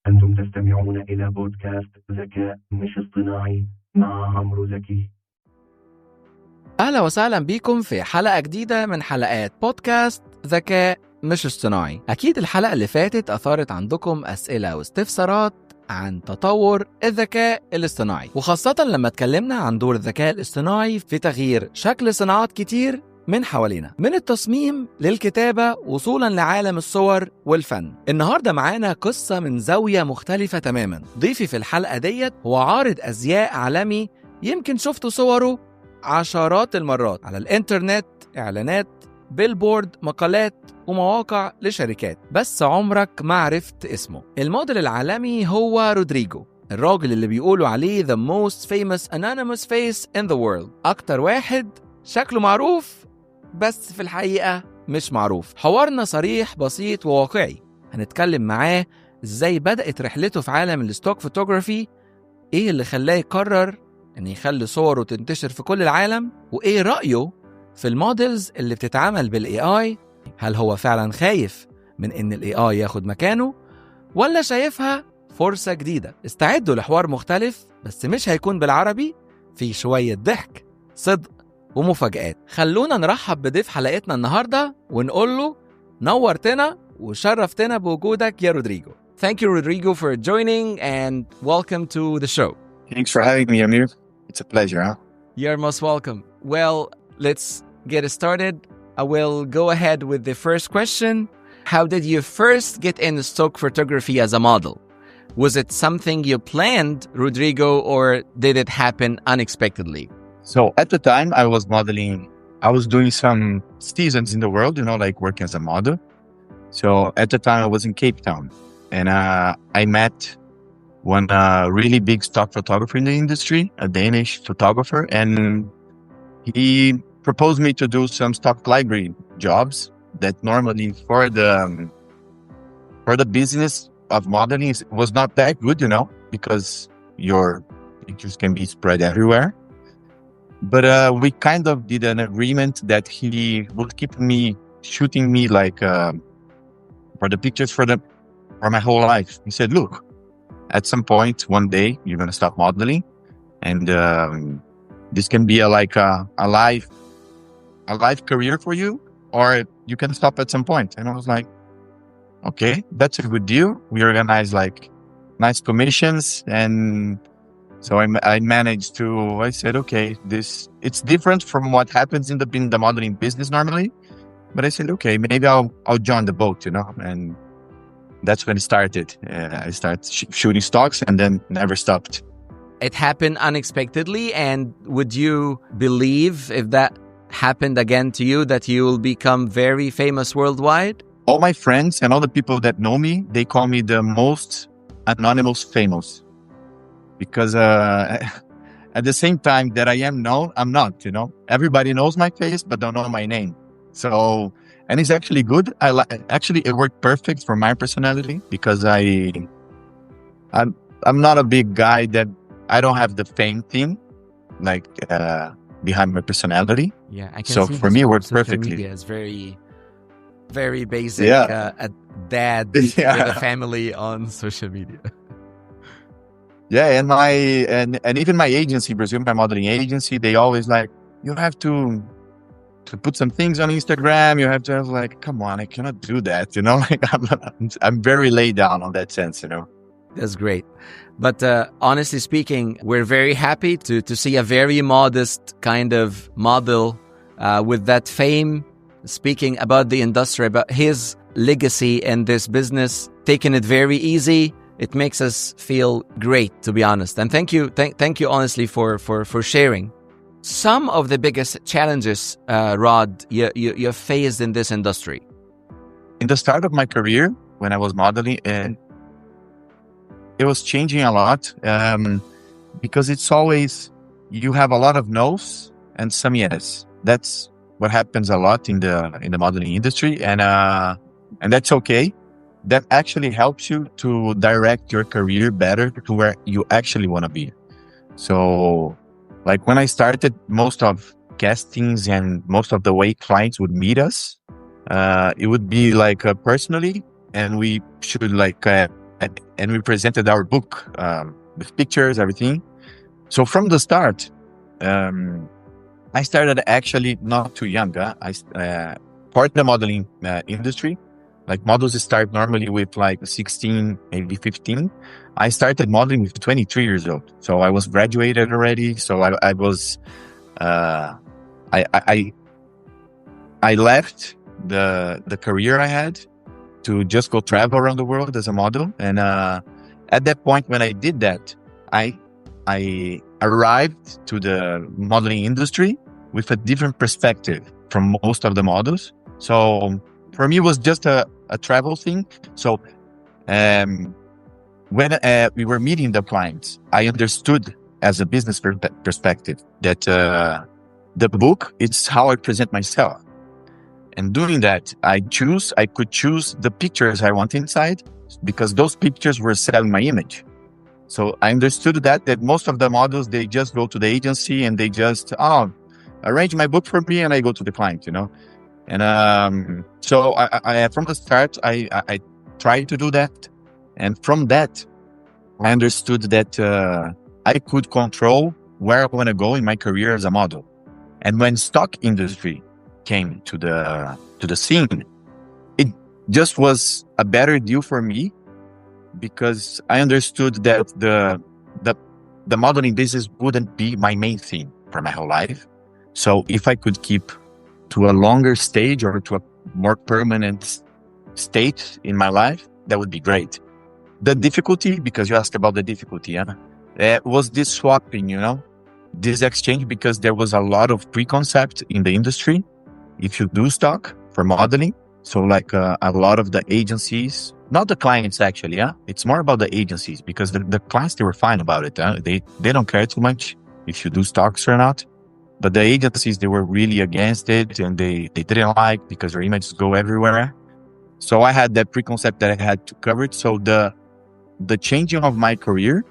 أنتم تستمعون إلى بودكاست ذكاء مش اصطناعي مع عمرو زكي. أهلا وسهلا بيكم في حلقة جديدة من حلقات بودكاست ذكاء مش اصطناعي. أكيد الحلقة اللي فاتت أثارت عندكم أسئلة واستفسارات عن تطور الذكاء الاصطناعي، وخاصة لما اتكلمنا عن دور الذكاء الاصطناعي في تغيير شكل صناعات كتير من حوالينا، من التصميم للكتابة وصولا لعالم الصور والفن. النهاردة معانا قصة من زاوية مختلفة تماما. ضيفي في الحلقة ديت هو عارض أزياء عالمي، يمكن شفتوا صوره عشرات المرات على الإنترنت، إعلانات، بيلبورد، مقالات ومواقع لشركات، بس عمرك ما عرفت اسمه. الموديل العالمي هو رودريغو، الراجل اللي بيقولوا عليه the most famous anonymous face in the world. أكتر واحد شكله معروف بس في الحقيقة مش معروف. حوارنا صريح بسيط وواقعي. هنتكلم معاه ازاي بدأت رحلته في عالم الستوك فوتوغرافي، ايه اللي خلاه يقرر ان يخلي صوره تنتشر في كل العالم، وايه رأيه في الموديلز اللي بتتعامل بالاي اي. هل هو فعلا خايف من ان الاي اي ياخد مكانه ولا شايفها فرصة جديدة؟ استعدوا لحوار مختلف، بس مش هيكون بالعربي، في شوية ضحك، صدق ومفاجآت. خلونا نرحب بضيف حلقتنا النهاردة ونقول له نورتنا وشرفتنا بوجودك يا رودريغو. Thank you, Rodrigo, for joining and welcome to the show. Thanks for having me, Amir. It's a pleasure, huh? You're most welcome. Well, let's get started. I will go ahead with the first question. How did you first get into stock photography as a model? Was it something you planned, Rodrigo, or did it happen unexpectedly? So at the time I was modeling, I was doing some seasons in the world, like working as a model. So at the time I was in Cape Town and I met one really big stock photographer in the industry, a Danish photographer, and he proposed me to do some stock library jobs that normally for the business of modeling was not that good, because your pictures can be spread everywhere. But we kind of did an agreement that he would keep me shooting me for the pictures for my whole life. He said, look, at some point, one day, you're going to stop modeling. And this can be a life career for you, or you can stop at some point. And I was like, okay, that's a good deal. We organized nice commissions. And so I managed to, I said, okay, it's different from what happens in the modeling business normally. But I said, okay, maybe I'll join the boat, and that's when it started. I started shooting stocks and then never stopped. It happened unexpectedly. And would you believe if that happened again to you that you will become very famous worldwide? All my friends and all the people that know me, they call me the most anonymous famous. Because at the same time that I am known, I'm not, Everybody knows my face, but don't know my name. So, and it's actually good. Actually, it worked perfect for my personality because I'm not a big guy that I don't have the fame thing, behind my personality. Yeah, I can so see for me, it worked social perfectly. Media is very, very basic. Yeah. A dad with a family on social media. Yeah, and even my agency, Brazil, my modeling agency, they always you have to put some things on Instagram. You have to have come on, I cannot do that, I'm very laid down on that sense, That's great. But honestly speaking, we're very happy to see a very modest kind of model with that fame, speaking about the industry, about his legacy in this business, taking it very easy. It makes us feel great, to be honest. And thank you honestly for sharing. Some of the biggest challenges, Rod, you faced in this industry. In the start of my career, when I was modeling, it was changing a lot because it's always, you have a lot of no's and some yes. That's what happens a lot in the modeling industry, and that's okay. That actually helps you to direct your career better to where you actually want to be. So, when I started, most of castings and most of the way clients would meet us, it would be personally, and we should and we presented our book with pictures, everything. So from the start, I started actually not too young. I part the modeling industry. Like models start normally with like 16, maybe 15. I started modeling with 23 years old. So I was graduated already. So I was, I left the career I had to just go travel around the world as a model. And at that point, when I did that, I arrived to the modeling industry with a different perspective from most of the models. So for me, it was just a travel thing. So when we were meeting the clients, I understood as a business perspective that the book, it's how I present myself. And doing that, I could choose the pictures I want inside because those pictures were selling my image. So I understood that most of the models, they just go to the agency and they just, arrange my book for me and I go to the client, you know? And so I from the start, I tried to do that. And from that, I understood that I could control where I want to go in my career as a model. And when stock industry came to the scene, it just was a better deal for me because I understood that the modeling business wouldn't be my main thing for my whole life. So if I could keep to a longer stage or to a more permanent state in my life, that would be great. The difficulty, because you asked about the difficulty, was this swapping, you know, this exchange, because there was a lot of preconcept in the industry. If you do stock for modeling, so like a lot of the agencies, not the clients actually, it's more about the agencies because the clients, they were fine about it. They don't care too much if you do stocks or not. But the agencies, they were really against it and they didn't like because their images go everywhere. So I had that preconcept that I had to cover it. So the changing of my career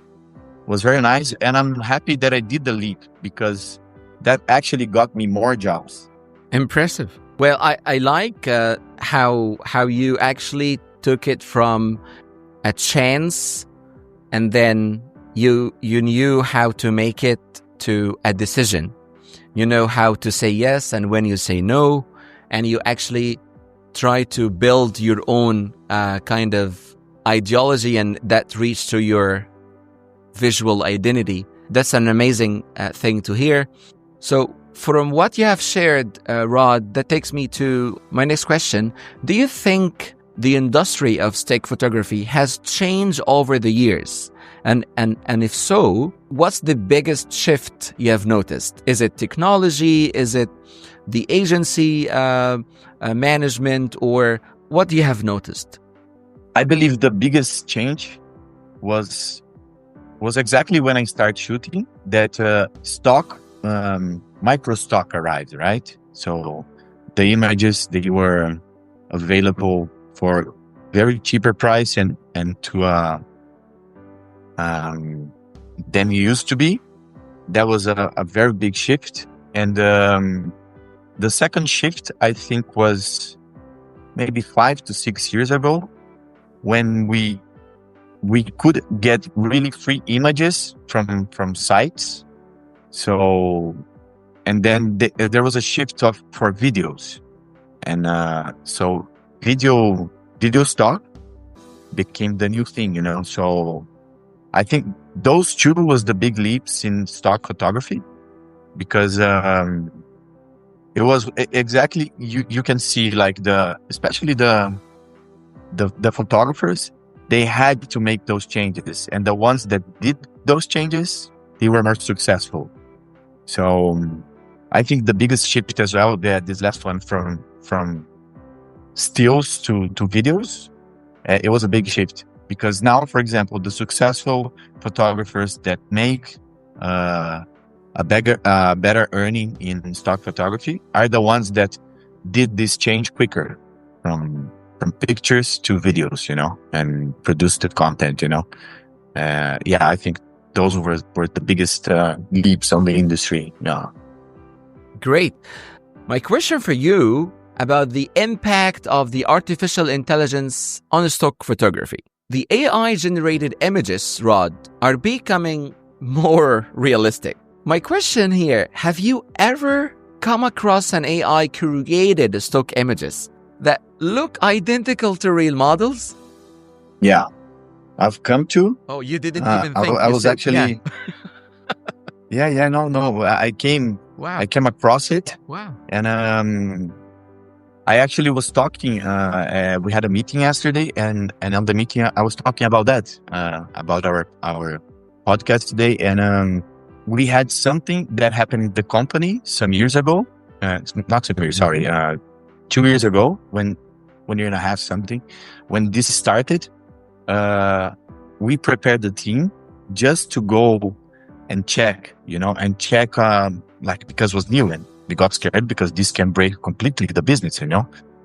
was very nice. And I'm happy that I did the leap because that actually got me more jobs. Impressive. Well, I like how you actually took it from a chance and then you knew how to make it to a decision. You know how to say yes and when you say no, and you actually try to build your own kind of ideology and that reach to your visual identity. That's an amazing thing to hear. So from what you have shared, Rod, that takes me to my next question. Do you think the industry of stick photography has changed over the years? And if so, what's the biggest shift you have noticed? Is it technology? Is it the agency management? Or what do you have noticed? I believe the biggest change was exactly when I started shooting that stock, micro stock arrived, right? So the images, they were available for very cheaper price and to than it used to be. That was a very big shift. And the second shift, I think, was maybe 5 to 6 years ago when we could get really free images from sites. So, and then there was a shift for videos. And so video stock became the new thing, you know. So I think those two was the big leaps in stock photography because it was exactly, you can see like especially the photographers, they had to make those changes, and the ones that did those changes, they were more successful. So I think the biggest shift as well, this last one from stills to videos, it was a big shift because now, for example, the successful photographers that make a better earning in stock photography are the ones that did this change quicker from pictures to videos, you know, and produced the content, you know. I think those were the biggest leaps on the industry. Yeah. Great. My question for you about the impact of the artificial intelligence on stock photography. the AI-generated images, Rod, are becoming more realistic. My question here, have you ever come across an AI-created stock images that look identical to real models? Yeah, I've come to. Oh, you didn't even think. I was actually. Yeah. No. I came across it. Wow. And I actually was talking. We had a meeting yesterday, and on the meeting, I was talking about that, about our podcast today, and we had something that happened in the company some years ago. Not some years, sorry, 2 years ago, when 1.5 years something, when this started. We prepared the team just to go and check, because it was new, and we got scared because this can break completely the business,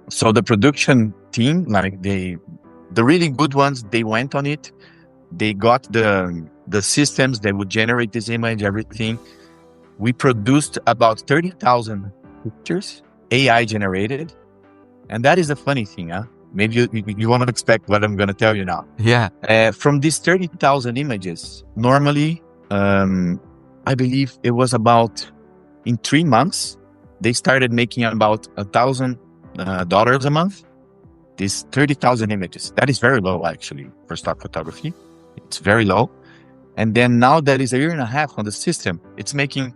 So the production team, the really good ones, they went on it. They got the systems that would generate this image, everything. We produced about 30,000 pictures, AI generated. And that is the funny thing, huh? Maybe you won't expect what I'm going to tell you now. Yeah. From these 30,000 images, normally, I believe it was about, in 3 months, they started making about $1,000 a month. These 30,000 images. That is very low, actually, for stock photography. It's very low. And then now that is 1.5 years on the system, it's making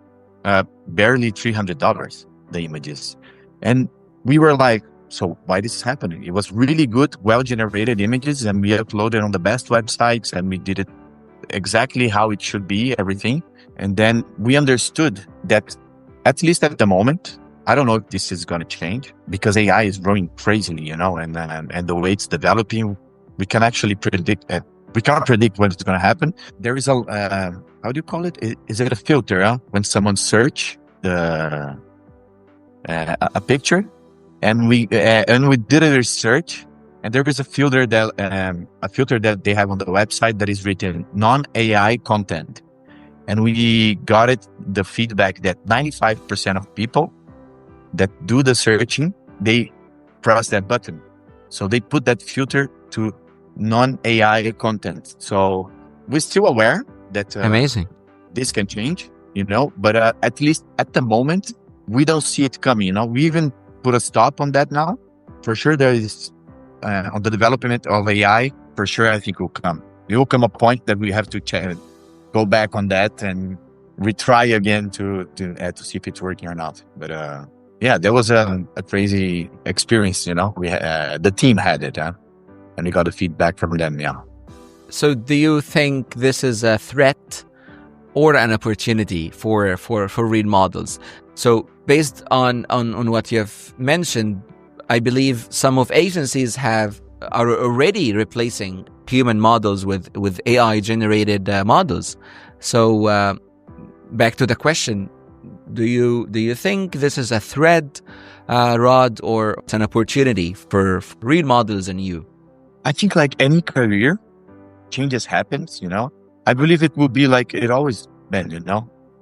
barely $300, the images. And we were like, so why this is happening? It was really good, well-generated images, and we uploaded on the best websites, and we did it exactly how it should be, everything. And then we understood that, at least at the moment, I don't know if this is going to change, because AI is growing crazily, and the way it's developing, we can actually predict it. We can't predict when it's going to happen. There is a, how do you call it? Is it a filter, huh? When someone search a picture, and we did a research, and there is a filter that they have on the website that is written non-AI content. And we got the feedback that 95% of people that do the searching, they press that button. So they put that filter to non-AI content. So we're still aware that amazing, this can change, but at least at the moment, we don't see it coming. We even put a stop on that now. For sure, there is on the development of AI. For sure, I think will come. It will come a point that we have to go back on that and retry again to see if it's working or not. But that was a crazy experience. We the team had it, and we got the feedback from them. Yeah. So, do you think this is a threat or an opportunity for real models? So, based on what you have mentioned, I believe some of agencies are already replacing human models with AI generated models. So, back to the question: Do you think this is a threat, Rod, or it's an opportunity for real models and you? I think like any career, changes happens. I believe it will be like it always been.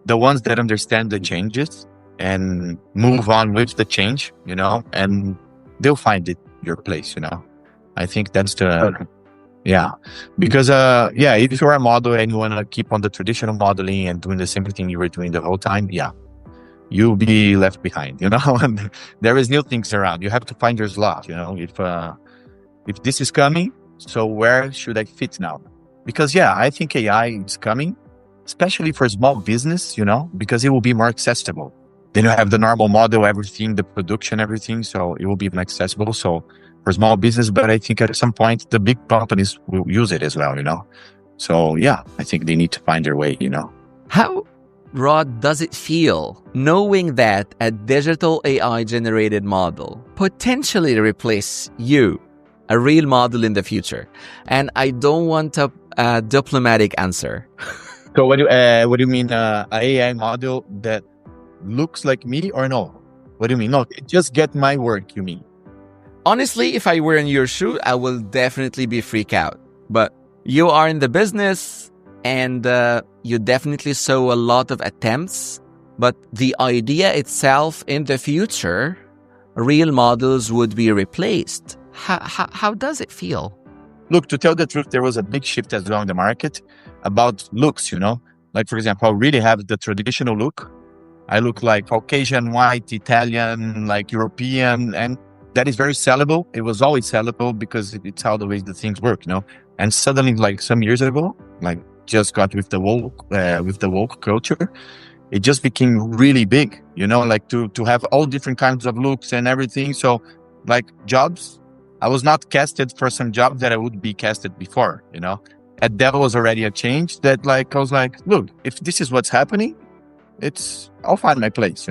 The ones that understand the changes and move on with the change, and they'll find your place, I think that's because, if you're a model and you want to keep on the traditional modeling and doing the same thing you were doing the whole time, you'll be left behind, and there is new things around. You have to find your slot, if this is coming, so where should I fit now? Because, I think AI is coming, especially for small business, because it will be more accessible. Then you have the normal model, everything, the production, everything. So it will be more accessible. So for small business, but I think at some point, the big companies will use it as well, So I think they need to find their way, How, Rod, does it feel knowing that a digital AI generated model potentially replace you, a real model in the future? And I don't want a diplomatic answer. So what do you mean, an AI model that looks like me or no? What do you mean? No, just get my work, you mean? Honestly, if I were in your shoe, I will definitely be freaked out. But you are in the business and you definitely saw a lot of attempts. But the idea itself in the future, real models would be replaced. How does it feel? look, to tell the truth, there was a big shift as well in the market about looks, Like, for example, I really have the traditional look. I look like Caucasian, white, Italian, like European, and that is very sellable. It was always sellable because it's how the way the things work, And suddenly, like some years ago, like just got with the woke culture, it just became really big, like to have all different kinds of looks and everything. So, like jobs, I was not casted for some job that I would be casted before, And that was already a change that, like, I was like, look, if this is what's happening, I'll find my place,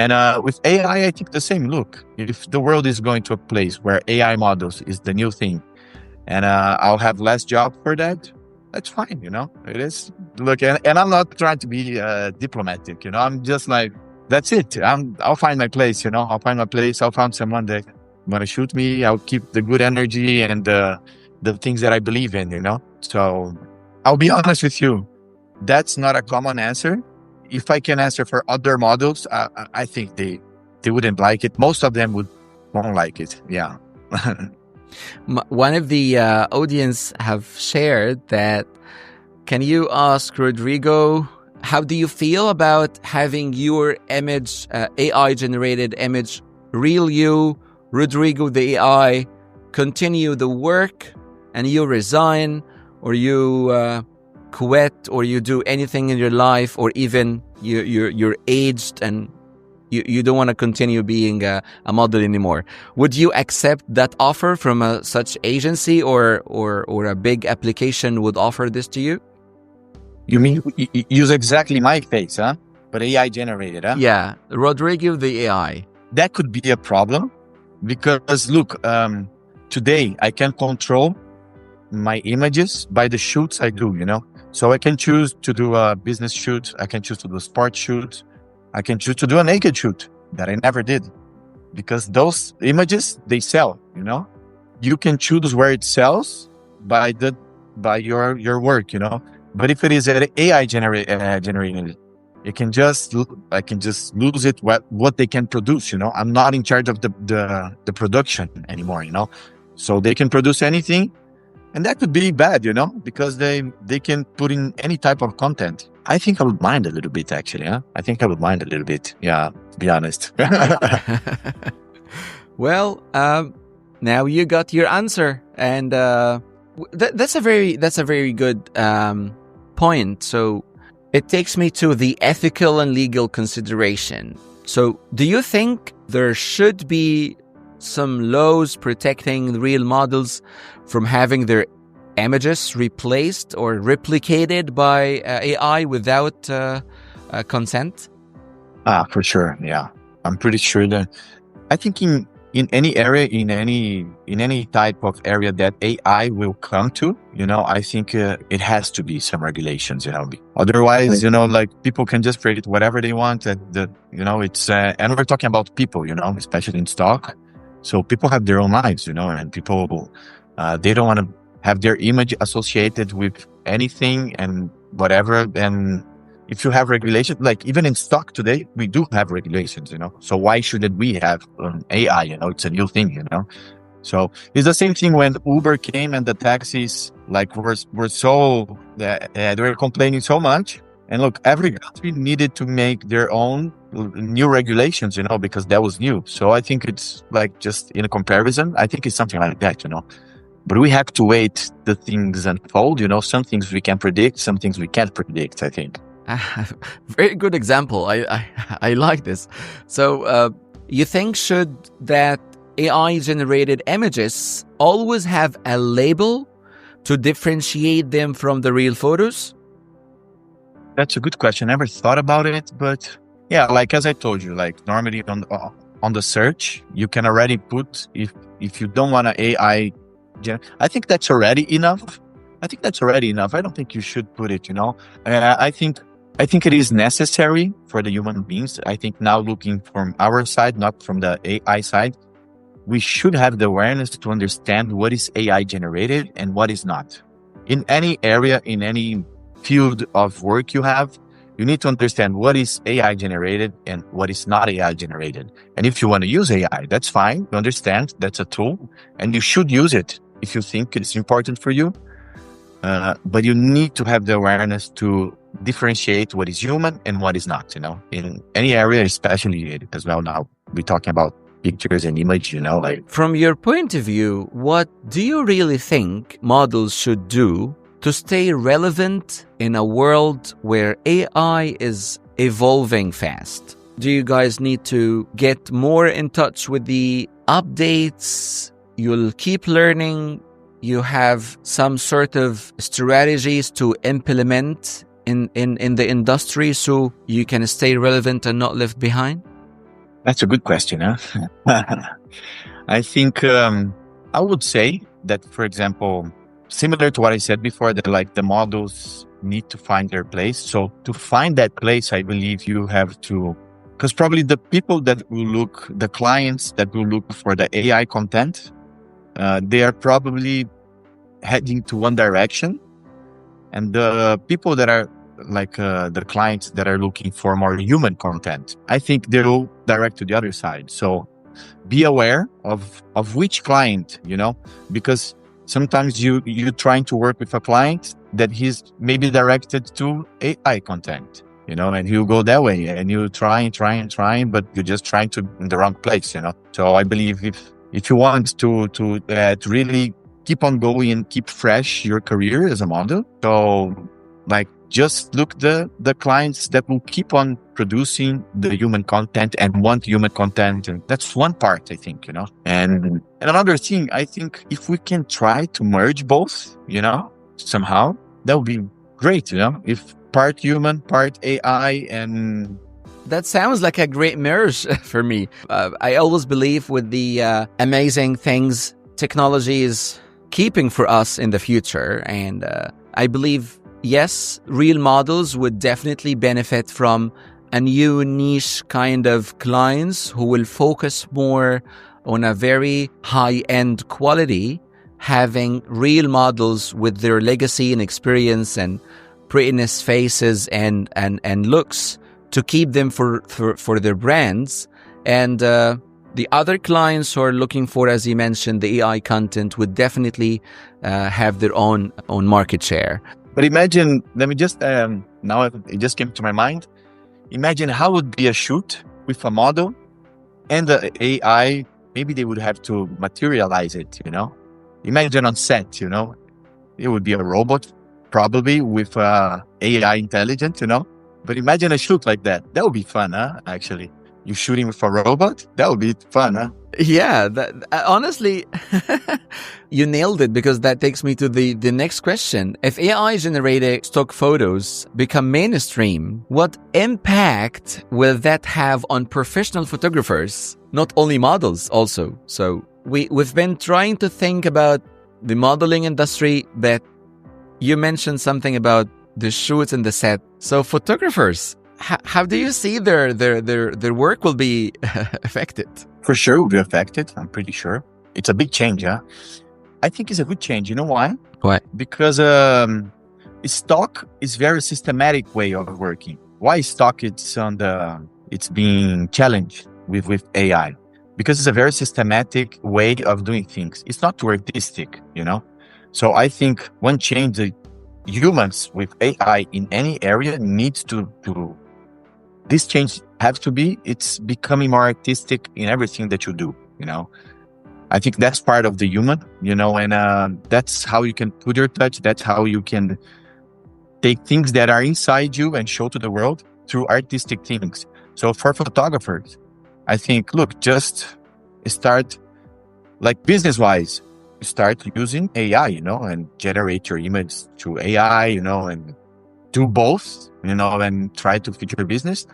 And with AI, I think the same. Look, if the world is going to a place where AI models is the new thing, and I'll have less job for that, that's fine, It is. Look, and I'm not trying to be diplomatic, I'm just like, that's it. I'll find my place, I'll find my place. I'll find someone that want to shoot me. I'll keep the good energy and the things that I believe in, So I'll be honest with you. That's not a common answer. If I can answer for other models, I think they wouldn't like it. Most of them won't like it. Yeah. One of the audience have shared that, can you ask Rodrigo, how do you feel about having your image, AI-generated image, real you, Rodrigo the AI, continue the work, and you resign, or you quit, or you do anything in your life, or even you're aged and you don't want to continue being a model anymore? Would you accept that offer from such agency, or a big application would offer this to you? You mean use exactly my face, huh? But AI generated, huh? Yeah, Rodrigo the AI. That could be a problem because, look, today I can control my images by the shoots I do, So I can choose to do a business shoot. I can choose to do a sports shoot. I can choose to do a naked shoot that I never did, because those images, they sell, You can choose where it sells by your work, But if it is an AI generated, I can just lose it what they can produce, I'm not in charge of the production anymore, So they can produce anything. And that could be bad, because they can put in any type of content. I think I would mind a little bit, actually. Huh? I think I would mind a little bit. Yeah, to be honest. Well, now you got your answer, and that's a very good point. So it takes me to the ethical and legal consideration. So do you think there should be some laws protecting real models from having their images replaced or replicated by AI without consent? For sure. Yeah, I'm pretty sure that. I think in any area, in any type of area that AI will come to, I think it has to be some regulations. Otherwise, like people can just create whatever they want. It's and we're talking about people, especially in stock. So people have their own lives, and people, they don't want to have their image associated with anything and whatever. And if you have regulations, like even in stock today, we do have regulations, So why shouldn't we have AI? It's a new thing, So it's the same thing when Uber came and the taxis were so they were complaining so much. And look, every country needed to make their own new regulations, because that was new. So I think it's like just in a comparison, I think it's something like that, But we have to wait the things unfold, Some things we can predict, some things we can't predict, I think. Very good example. I like this. So you think should that AI generated images always have a label to differentiate them from the real photos? That's a good question. Never thought about it, but yeah, like as I told you, like normally on the search, you can already put if you don't want an AI. I think that's already enough. I don't think you should put it. I think it is necessary for the human beings. I think now looking from our side, not from the AI side, we should have the awareness to understand what is AI generated and what is not. In any area, in any field of work you have, you need to understand what is AI generated and what is not AI generated. And if you want to use AI, that's fine. You understand that's a tool and you should use it. if you think it's important for you. But you need to have the awareness to differentiate what is human and what is not, in any area, especially as well now. We're talking about pictures and image, like. From your point of view, what do you really think models should do to stay relevant in a world where AI is evolving fast? Do you guys need to get more in touch with the updates? You'll keep learning. You have some sort of strategies to implement in the industry so you can stay relevant and not left behind? That's a good question, huh? I think I would say that, for example, similar to what I said before, that like the models need to find their place. So to find that place, I believe you have to, because probably the people that will look, the clients that will look for the AI content, they are probably heading to one direction. And the people that are like the clients that are looking for more human content, I think they'll direct to the other side. So be aware of which client, because sometimes you're trying to work with a client that he's maybe directed to AI content, and he'll go that way, and you trying, but you're just trying to in the wrong place, So I believe if you want to really keep on going and keep fresh your career as a model, so like just look the clients that will keep on producing the human content and want human content. And that's one part, I think, And another thing, I think if we can try to merge both, somehow, that would be great, If part human, part AI, and... That sounds like a great merge for me. I always believe with the amazing things technology is keeping for us in the future. And I believe, yes, real models would definitely benefit from a new niche kind of clients who will focus more on a very high-end quality, having real models with their legacy and experience and prettiness faces and looks to keep them for their brands. And the other clients who are looking for, as you mentioned, the AI content would definitely have their own market share. But imagine, let me just, now it just came to my mind. Imagine how would be a shoot with a model and the AI, maybe they would have to materialize it, Imagine on set, it would be a robot probably with AI intelligence, But imagine a shoot like that. That would be fun, huh? Actually, you shooting with a robot? That would be fun, huh? Yeah, honestly, you nailed it, because that takes me to the next question. If AI-generated stock photos become mainstream, what impact will that have on professional photographers, not only models also? So we've been trying to think about the modeling industry, but you mentioned something about the shoots and the set. So photographers, how do you see their work will be affected? For sure will be affected, I'm pretty sure. It's a big change, huh? I think it's a good change. You know why? Why? Because stock is very systematic way of working. Why stock? It's being challenged with AI. Because it's a very systematic way of doing things. It's not too artistic, So I think one change that humans with AI in any area needs to this change has to be, it's becoming more artistic in everything that you do, I think that's part of the human, and that's how you can put your touch. That's how you can take things that are inside you and show to the world through artistic things. So for photographers, I think, look, just start like business-wise, start using AI, and generate your image through AI, and do both, and try to fit your business.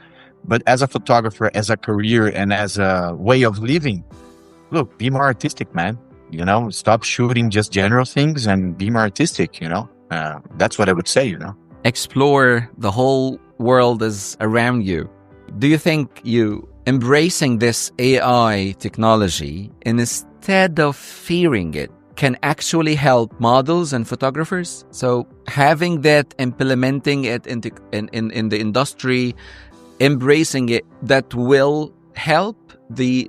But as a photographer, as a career, and as a way of living, look, be more artistic, man. Stop shooting just general things and be more artistic, That's what I would say, Explore the whole world is around you. Do you think you embracing this AI technology instead of fearing it can actually help models and photographers? So having that, implementing it in the industry, embracing it, that will help the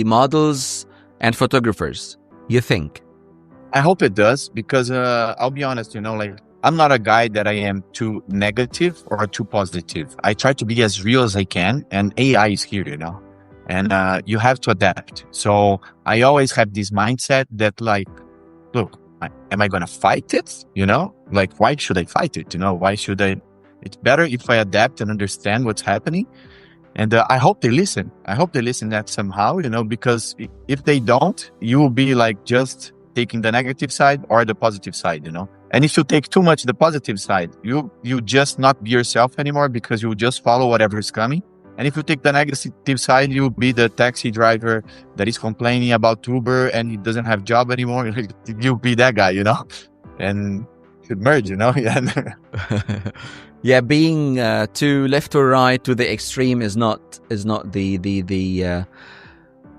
models and photographers, you think? I hope it does, because I'll be honest, like, I'm not a guy that I am too negative or too positive. I try to be as real as I can, and AI is here, and you have to adapt. So I always have this mindset that, like, look, am I going to fight it? Like, why should I fight it? Why should I? It's better if I adapt and understand what's happening. And I hope they listen. I hope they listen that somehow, because if they don't, you will be like just taking the negative side or the positive side, And if you take too much the positive side, you just not be yourself anymore, because you just follow whatever is coming. And if you take the negative side, you'll be the taxi driver that is complaining about Uber and he doesn't have job anymore. You'll be that guy, and should merge, Yeah, being too left or right to the extreme is not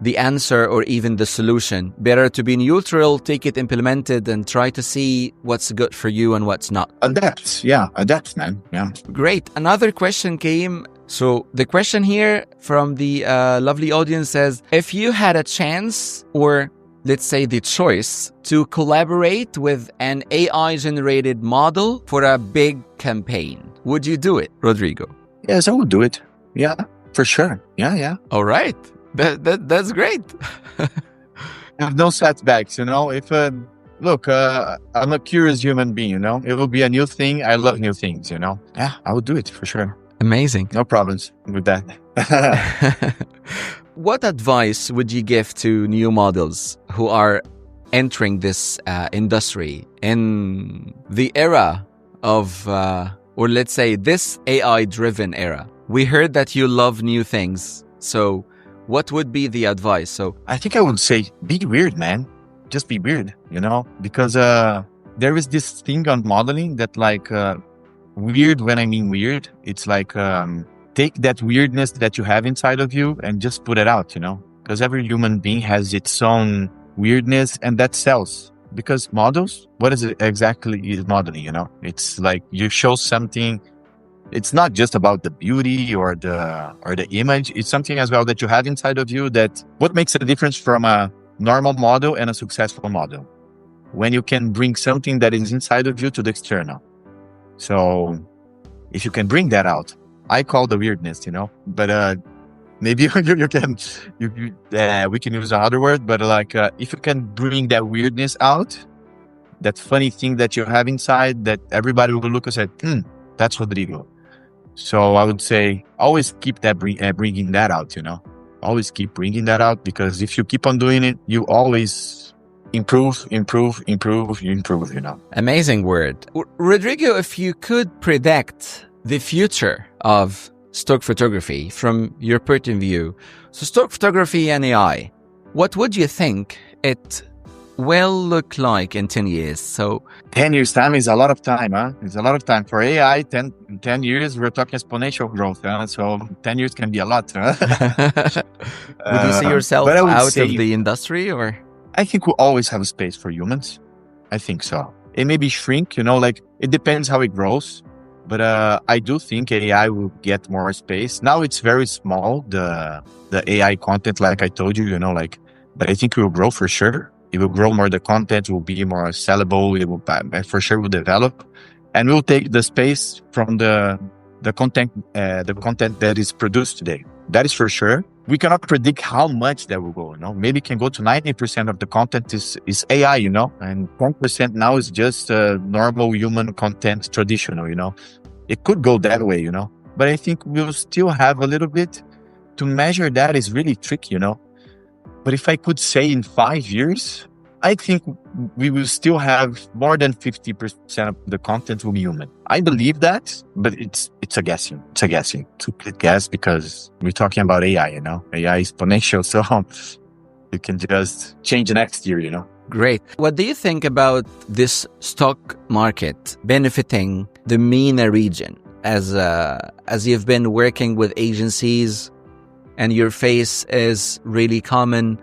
the answer or even the solution. Better to be neutral, take it implemented, and try to see what's good for you and what's not. Adapt, man. Yeah. Great. Another question came. So the question here from the lovely audience says, if you had a chance, or let's say the choice, to collaborate with an AI-generated model for a big campaign, would you do it, Rodrigo? Yes, I would do it. Yeah, for sure. Yeah. All right. That's great. I have no setbacks, If look, I'm a curious human being, It will be a new thing. I love new things, Yeah, I would do it for sure. Amazing. No problems with that. What advice would you give to new models who are entering this industry in the era of, or let's say this AI-driven era? We heard that you love new things. So what would be the advice? So I think I would say, be weird, man. Just be weird, because there is this thing on modeling that, like, weird, when I mean weird, it's like, take that weirdness that you have inside of you and just put it out, because every human being has its own weirdness, and that sells. Because models, what is it exactly is modeling, It's like you show something. It's not just about the beauty or the image. It's something as well that you have inside of you, that what makes a difference from a normal model and a successful model, when you can bring something that is inside of you to the external. So if you can bring that out, I call the weirdness, but maybe you can, we can use another word, but like, if you can bring that weirdness out, that funny thing that you have inside, that everybody will look and say, that's Rodrigo. So I would say, always keep that bringing that out, Always keep bringing that out, because if you keep on doing it, you always improve. Amazing word. Rodrigo, if you could predict the future of stock photography from your point of view, so stock photography and AI, what would you think it will look like in 10 years? So 10 years time is a lot of time, huh? It's a lot of time. For AI, 10 years, we're talking exponential growth, huh? So 10 years can be a lot, huh? Would you see yourself out of the industry, or? I think we'll always have a space for humans. I think so. It maybe shrink, like, it depends how it grows. But I do think AI will get more space. Now it's very small, the AI content, like I told you, but I think it will grow for sure. It will grow more. The content will be more sellable. It will, for sure, will develop, and we'll take the space from the content that is produced today. That is for sure. We cannot predict how much that will go. Maybe it can go to 90% of the content is AI. And 10% now is just normal human content, traditional. It could go that way. But I think we'll still have a little bit to measure. That is really tricky. But if I could say in 5 years, I think we will still have more than 50% of the content will be human. I believe that, but it's a guessing. It's a guess, because we're talking about AI, AI is exponential, so you can just change next year, Great. What do you think about this stock market benefiting the MENA region, as you've been working with agencies and your face is really common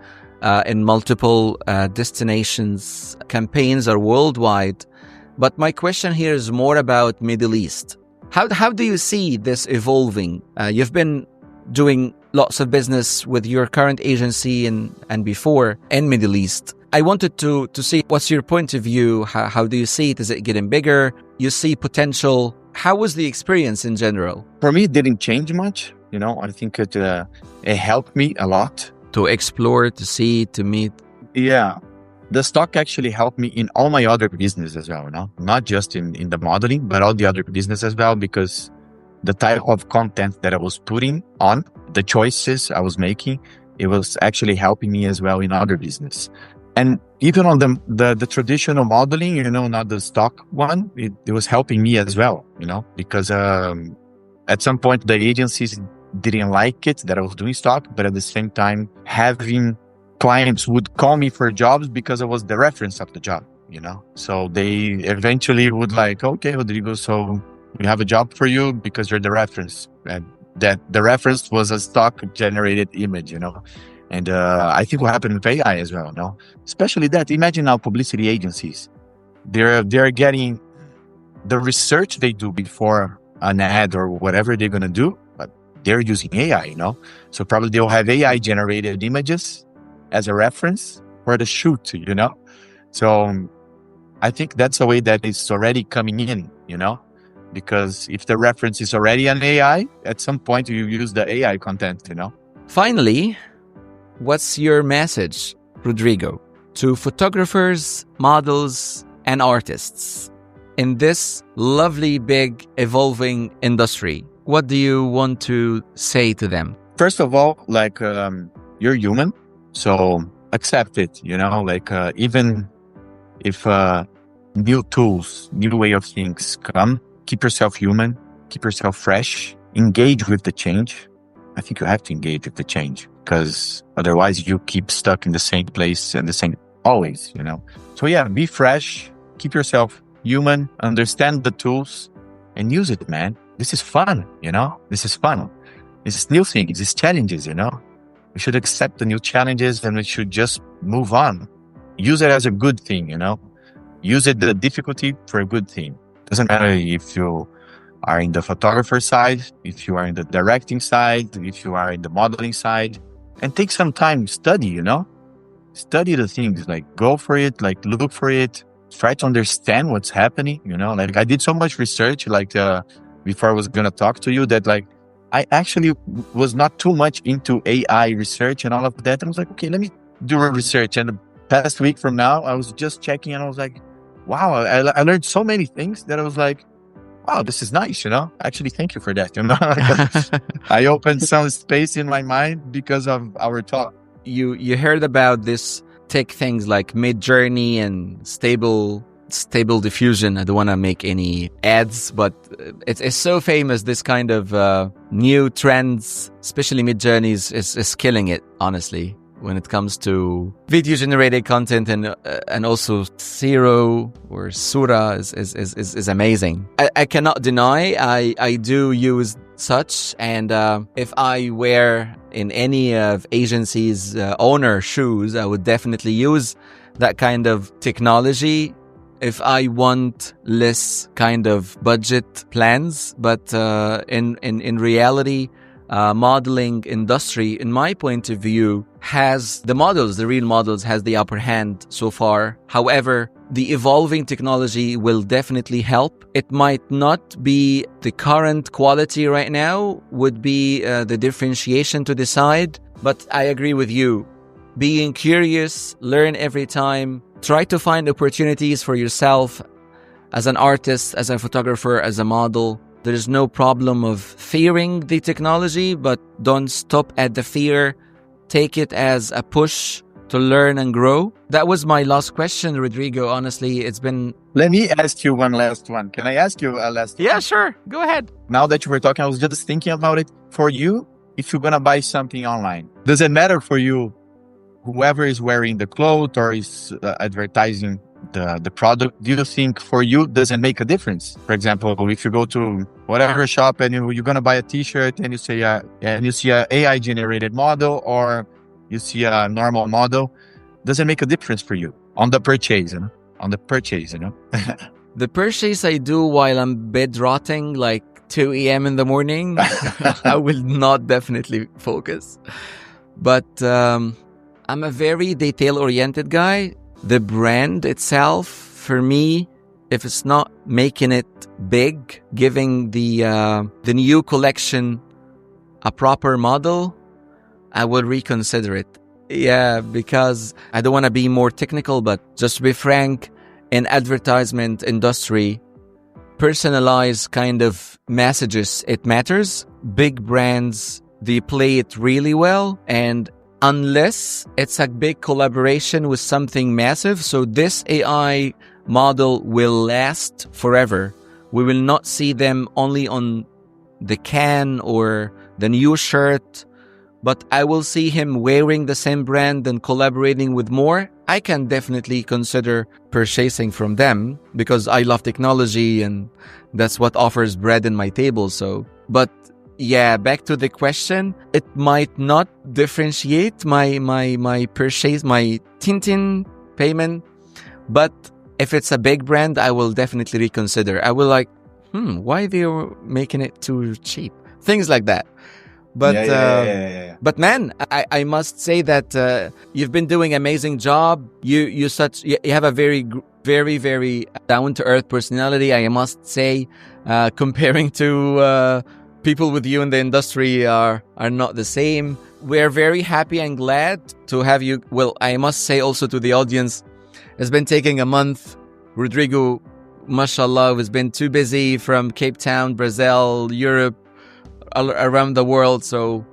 in multiple destinations? Campaigns are worldwide. But my question here is more about Middle East. How do you see this evolving? You've been doing lots of business with your current agency and before in Middle East. I wanted to see what's your point of view. How do you see it? Is it getting bigger? You see potential? How was the experience in general? For me, it didn't change much. I think it helped me a lot. To explore, to see, to meet. Yeah. The stock actually helped me in all my other business as well, not just in the modeling, but all the other business as well, because the type of content that I was putting on, the choices I was making, it was actually helping me as well in other business. And even on the traditional modeling, not the stock one, it was helping me as well, because at some point the agencies didn't like it that I was doing stock, but at the same time, having clients would call me for jobs because I was the reference of the job, So they eventually would like, okay, Rodrigo, so we have a job for you because you're the reference. And that the reference was a stock generated image, And I think what happened with AI as well, Especially that, imagine now publicity agencies. They're getting the research they do before an ad or whatever they're going to do, but they're using AI, So probably they'll have AI generated images as a reference for the shoot, So I think that's a way that it's already coming in, Because if the reference is already an AI, at some point you use the AI content, Finally, what's your message, Rodrigo, to photographers, models, and artists in this lovely, big, evolving industry? What do you want to say to them? First of all, you're human, so accept it, even if new tools, new way of things come, keep yourself human, keep yourself fresh, engage with the change. I think you have to engage with the change because otherwise you keep stuck in the same place and the same always, So yeah, be fresh, keep yourself human, understand the tools and use it, man. This is fun, This is fun. This is new things, this is challenges, We should accept the new challenges and we should just move on. Use it as a good thing, Use it, the difficulty, for a good thing. Doesn't matter if you are in the photographer side, if you are in the directing side, if you are in the modeling side, and take some time, study, Study the things, go for it, look for it, try to understand what's happening, I did so much research, before I was going to talk to you that I actually was not too much into AI research and all of that. I was like, okay, let me do a research. And the past week from now, I was just checking and I was like, wow, I learned so many things that I was like, wow, this is nice, Actually, thank you for that, I opened some space in my mind because of our talk. You heard about this tech things like Mid-Journey and stable diffusion. I don't want to make any ads, but it's so famous. This kind of new trends, especially Mid-Journey is killing it, honestly, when it comes to video generated content and also Zero or Sura is amazing. I cannot deny I do use such, and if I were in any of agencies owner shoes, I would definitely use that kind of technology if I want less kind of budget plans. But in reality, modeling industry, in my point of view, has the real models has the upper hand so far. However, the evolving technology will definitely help. It might not be the current quality right now, would be the differentiation to decide. But I agree with you. Being curious, learn every time, try to find opportunities for yourself as an artist, as a photographer, as a model. There is no problem of fearing the technology, but don't stop at the fear. Take it as a push to learn and grow. That was my last question, Rodrigo. Honestly, it's been... Let me ask you one last one. Can I ask you a last one? Yeah, sure. Go ahead. Now that you were talking, I was just thinking about it. For you, if you're going to buy something online, does it matter for you whoever is wearing the clothes or is advertising the product? Do you think for you doesn't make a difference? For example, if you go to whatever shop and you're going to buy a t-shirt and you say and you see a AI generated model or you see a normal model, does it make a difference for you on the purchase? On the purchase, The purchase I do while I'm bed rotting, like 2 a.m. in the morning, I will not definitely focus. But I'm a very detail-oriented guy. The brand itself, for me, if it's not making it big, giving the new collection a proper model, I will reconsider it. Yeah, because I don't want to be more technical, but just to be frank, in advertisement industry, personalized kind of messages, it matters. Big brands, they play it really well. And unless it's a big collaboration with something massive, so this AI model will last forever. We will not see them only on the can or the new shirt, but I will see him wearing the same brand and collaborating with more. I can definitely consider purchasing from them because I love technology and that's what offers bread in my table. So, but yeah, back to the question, it might not differentiate my purchase, my Tintin payment, but if it's a big brand, I will definitely reconsider. I will like, why they're making it too cheap? Things like that. But but man, I must say that you've been doing amazing job. You have a very down to earth personality. I must say, comparing to people with you in the industry are not the same. We're very happy and glad to have you. Well, I must say also to the audience, it's been taking a month. Rodrigo, mashallah, has been too busy from Cape Town, Brazil, Europe, around the world. So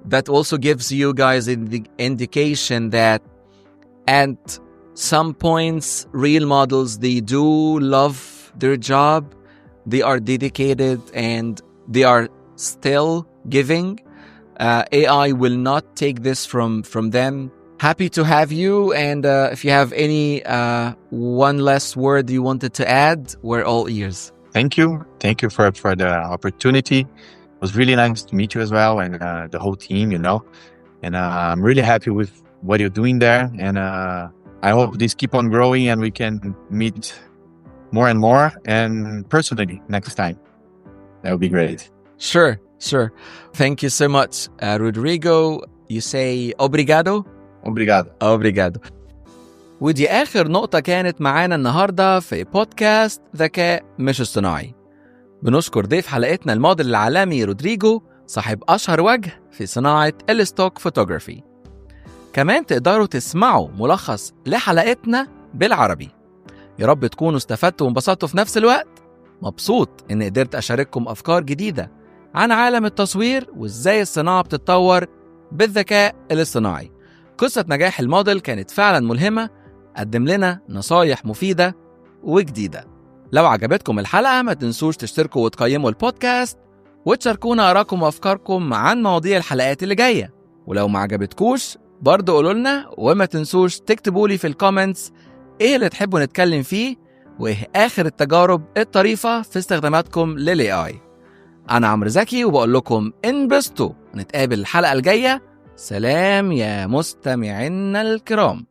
that also gives you guys the indication that at some points, real models, they do love their job. They are dedicated and they are still giving. AI will not take this from them. Happy to have you. And if you have any one last word you wanted to add, we're all ears. Thank you. Thank you for the opportunity. It was really nice to meet you as well and the whole team, you know. And I'm really happy with what you're doing there. And I hope this keep on growing and we can meet more and more and personally next time. That would be great. Sure. Thank you so much, Rodrigo. You say obrigado? Obrigado. ودي آخر نقطة كانت معانا النهاردة في بودكاست ذكاء مش اصطناعي. بنشكر ضيف حلقتنا الموديل العالمي رودريغو، صاحب أشهر وجه في صناعة الStock فوتوغرافي. كمان تقدروا تسمعوا ملخص لحلقتنا بالعربي. يا رب تكونوا استفدتوا وانبسطتوا في نفس الوقت. مبسوط إن قدرت أشارككم أفكار جديدة عن عالم التصوير وإزاي الصناعة بتتطور بالذكاء الاصطناعي. قصة نجاح الموديل كانت فعلا ملهمة، قدم لنا نصايح مفيدة وجديدة. لو عجبتكم الحلقة ما تنسوش تشتركوا وتقيموا البودكاست وتشاركونا آراءكم وأفكاركم عن مواضيع الحلقات اللي جاية. ولو ما عجبتكوش برضو قولوا لنا، وما تنسوش تكتبوا لي في الكومنتس ايه اللي تحبوا نتكلم فيه وايه آخر التجارب الطريفة في استخداماتكم للAI. أنا عمرو زكي وبقول لكم انبسطوا، نتقابل الحلقة الجاية. سلام يا مستمعينا الكرام.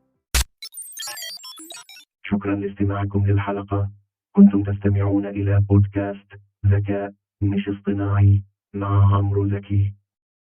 شكرا لاستماعكم للحلقة. كنتم تستمعون إلى بودكاست ذكاء مش اصطناعي مع عمرو زكي.